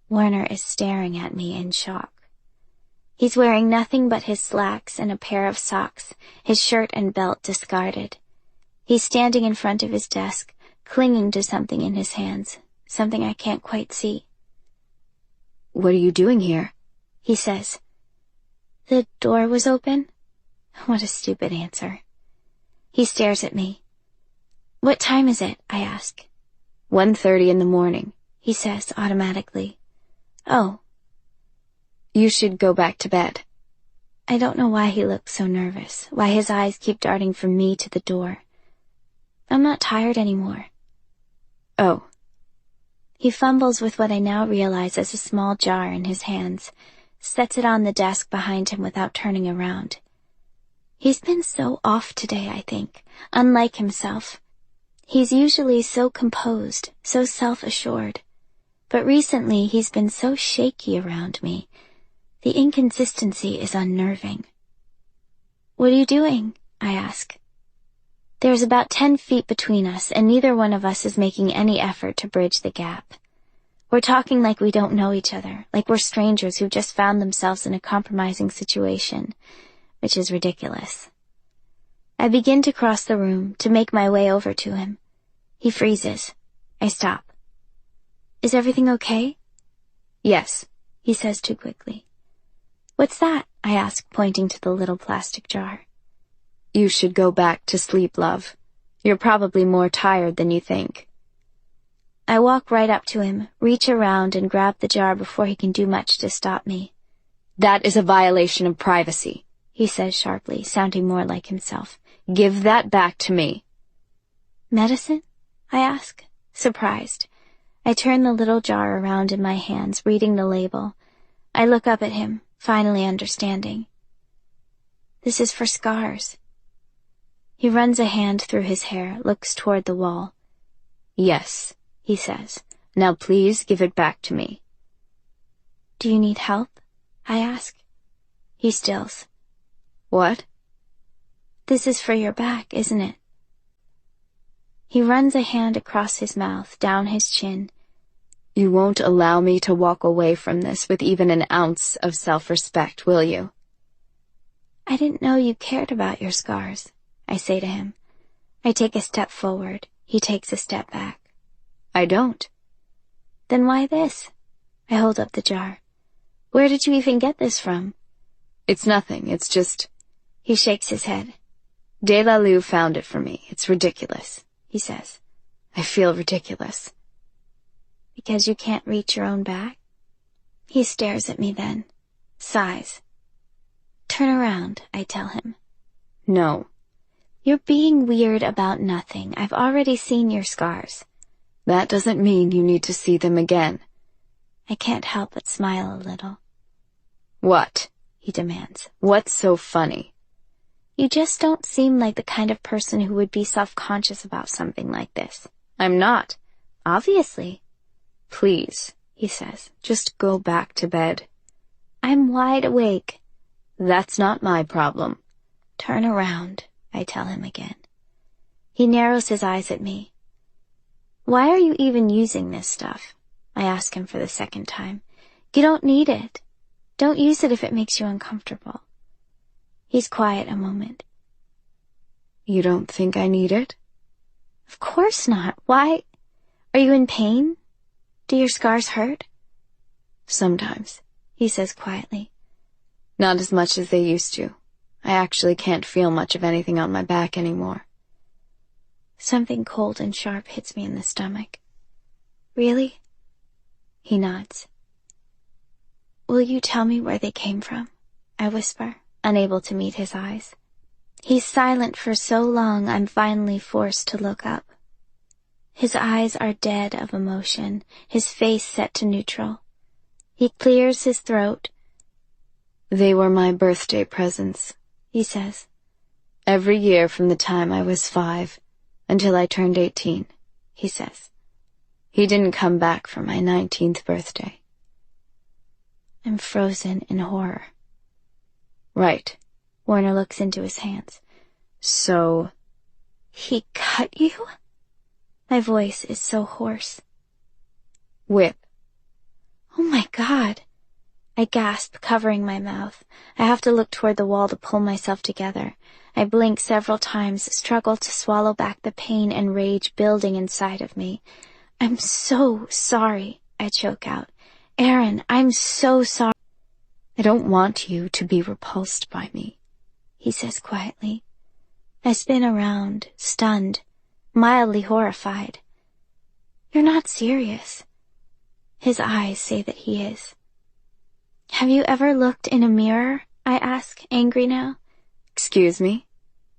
Warner is staring at me in shock. He's wearing nothing but his slacks and a pair of socks, his shirt and belt discarded. He's standing in front of his desk, clinging to something in his hands, something I can't quite see. "What are you doing here?" he says. The door was open? What a stupid answer. He stares at me. What time is it? I ask. 1:30 in the morning, he says automatically. Oh. You should go back to bed. I don't know why he looks so nervous, why his eyes keep darting from me to the door. I'm not tired anymore. Oh. He fumbles with what I now realize is a small jar in his hands, sets it on the desk behind him without turning around. He's been so off today, I think, unlike himself. He's usually so composed, so self-assured. But recently he's been so shaky around me. The inconsistency is unnerving. What are you doing? I ask. There's about 10 feet between us, and neither one of us is making any effort to bridge the gap. We're talking like we don't know each other, like we're strangers who've just found themselves in a compromising situation, which is ridiculous. I begin to cross the room, to make my way over to him. He freezes. I stop. Is everything okay? Yes, he says too quickly. What's that? I ask, pointing to the little plastic jar. You should go back to sleep, love. You're probably more tired than you think. I walk right up to him, reach around and grab the jar before he can do much to stop me. That is a violation of privacy, he says sharply, sounding more like himself. Give that back to me. Medicine? I ask, surprised. I turn the little jar around in my hands, reading the label. I look up at him, finally understanding. This is for scars. He runs a hand through his hair, looks toward the wall. Yes, he says. Now please give it back to me. Do you need help? I ask. He stills. What? This is for your back, isn't it? He runs a hand across his mouth, down his chin. You won't allow me to walk away from this with even an ounce of self-respect, will you? I didn't know you cared about your scars, I say to him. I take a step forward. He takes a step back. I don't. Then why this? I hold up the jar. Where did you even get this from? It's nothing, it's just... He shakes his head. De La Lue found it for me. It's ridiculous, he says. I feel ridiculous. Because you can't reach your own back? He stares at me then, sighs. Turn around, I tell him. No. You're being weird about nothing. I've already seen your scars. That doesn't mean you need to see them again. I can't help but smile a little. What? He demands. What's so funny? You just don't seem like the kind of person who would be self-conscious about something like this. I'm not. Obviously. Please, he says, just go back to bed. I'm wide awake. That's not my problem. Turn around, I tell him again. He narrows his eyes at me. Why are you even using this stuff? I ask him for the second time. You don't need it. Don't use it if it makes you uncomfortable. He's quiet a moment. You don't think I need it? Of course not. Why? Are you in pain? Do your scars hurt? Sometimes, he says quietly. Not as much as they used to. I actually can't feel much of anything on my back anymore. Something cold and sharp hits me in the stomach. Really? He nods. Will you tell me where they came from? I whisper, unable to meet his eyes. He's silent for so long I'm finally forced to look up. His eyes are dead of emotion, his face set to neutral. He clears his throat. They were my birthday presents, he says. Every year from the time I was 5 until I turned 18, he says. He didn't come back for my 19th birthday. I'm frozen in horror. Right. Warner looks into his hands. So... He cut you? My voice is so hoarse. Whip. Oh my God. I gasp, covering my mouth. I have to look toward the wall to pull myself together. I blink several times, struggle to swallow back the pain and rage building inside of me. I'm so sorry, I choke out. Aaron, I'm so sorry. I don't want you to be repulsed by me, he says quietly. I spin around, stunned, mildly horrified. You're not serious. His eyes say that he is. Have you ever looked in a mirror? I ask, angry now. Excuse me?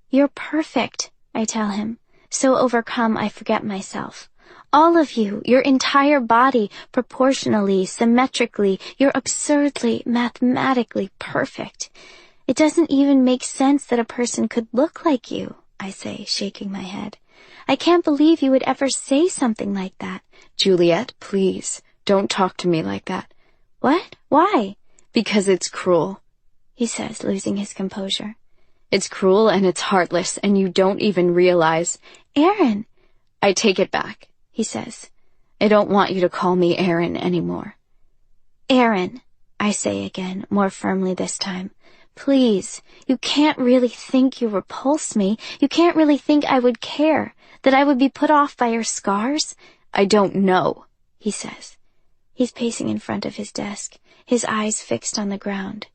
You're perfect, I tell him. So overcome I forget myself. All of you, your entire body, proportionally, symmetrically, you're absurdly, mathematically perfect. It doesn't even make sense that a person could look like you, I say, shaking my head. I can't believe you would ever say something like that. Juliet, please, don't talk to me like that. What? Why? Because it's cruel, he says, losing his composure. It's cruel and it's heartless, and you don't even realize. Aaron! I take it back, he says. I don't want you to call me Aaron anymore. Aaron, I say again, more firmly this time. Please, you can't really think you repulse me. You can't really think I would care, that I would be put off by your scars. I don't know, he says. He's pacing in front of his desk, his eyes fixed on the ground.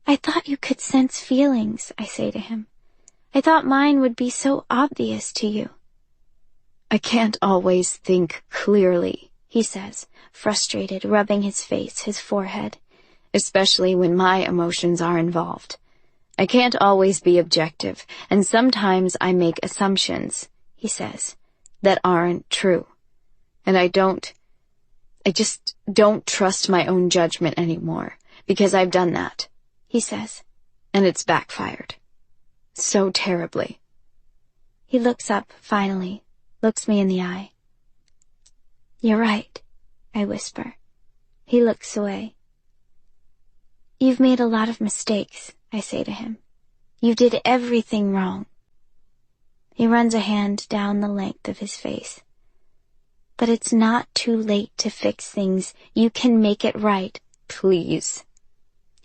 I thought you could sense feelings, I say to him. I thought mine would be so obvious to you. I can't always think clearly, he says, frustrated, rubbing his face, his forehead. Especially when my emotions are involved. I can't always be objective, and sometimes I make assumptions, he says, that aren't true. And I just don't trust my own judgment anymore, because I've done that, he says, and it's backfired. So terribly. He looks up, finally, looks me in the eye. You're right, I whisper. He looks away. You've made a lot of mistakes, I say to him. You did everything wrong. He runs a hand down the length of his face. But it's not too late to fix things. You can make it right. Please.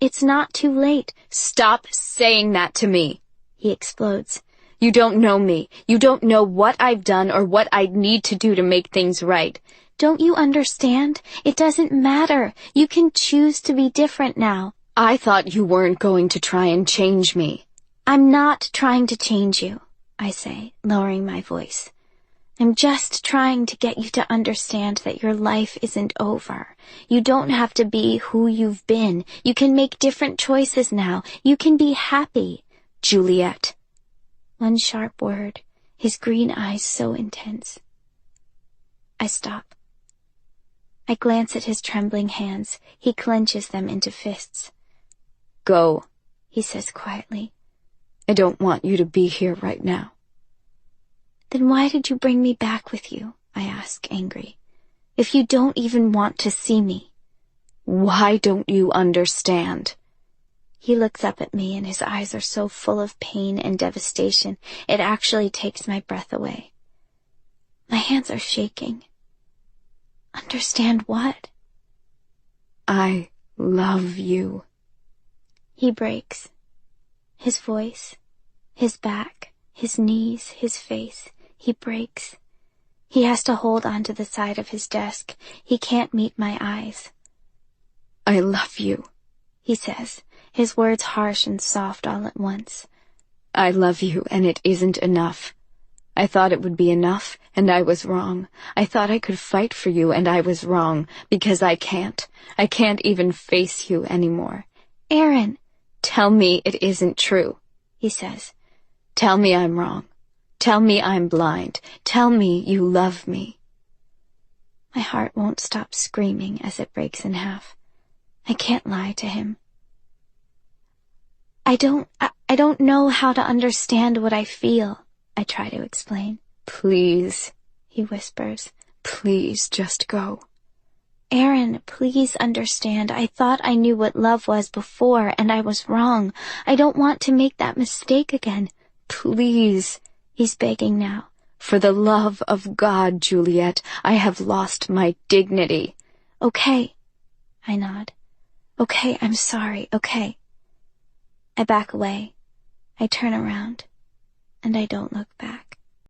It's not too late. Stop saying that to me, he explodes. You don't know me. You don't know what I've done or what I'd need to do to make things right. Don't you understand? It doesn't matter. You can choose to be different now. I thought you weren't going to try and change me. I'm not trying to change you, I say, lowering my voice. I'm just trying to get you to understand that your life isn't over. You don't have to be who you've been. You can make different choices now. You can be happy. Juliet. One sharp word, his green eyes so intense. I stop. I glance at his trembling hands. He clenches them into fists. Go, he says quietly. I don't want you to be here right now. Then why did you bring me back with you? I ask, angry. If you don't even want to see me. Why don't you understand? He looks up at me and his eyes are so full of pain and devastation, it actually takes my breath away. My hands are shaking. Understand what? I love you. He breaks. His voice, his back, his knees, his face. He breaks. He has to hold onto the side of his desk. He can't meet my eyes. I love you, he says, his words harsh and soft all at once. I love you, and it isn't enough. I thought it would be enough, and I was wrong. I thought I could fight for you, and I was wrong, because I can't. I can't even face you anymore. Aaron! Tell me it isn't true, he says. Tell me I'm wrong. Tell me I'm blind. Tell me you love me. My heart won't stop screaming as it breaks in half. I can't lie to him. I don't know how to understand what I feel, I try to explain. Please, he whispers. Please just go. Aaron, please understand. I thought I knew what love was before, and I was wrong. I don't want to make that mistake again. Please, he's begging now. For the love of God, Juliet, I have lost my dignity. Okay, I nod. Okay, I'm sorry, okay. I back away. I turn around, and I don't look back.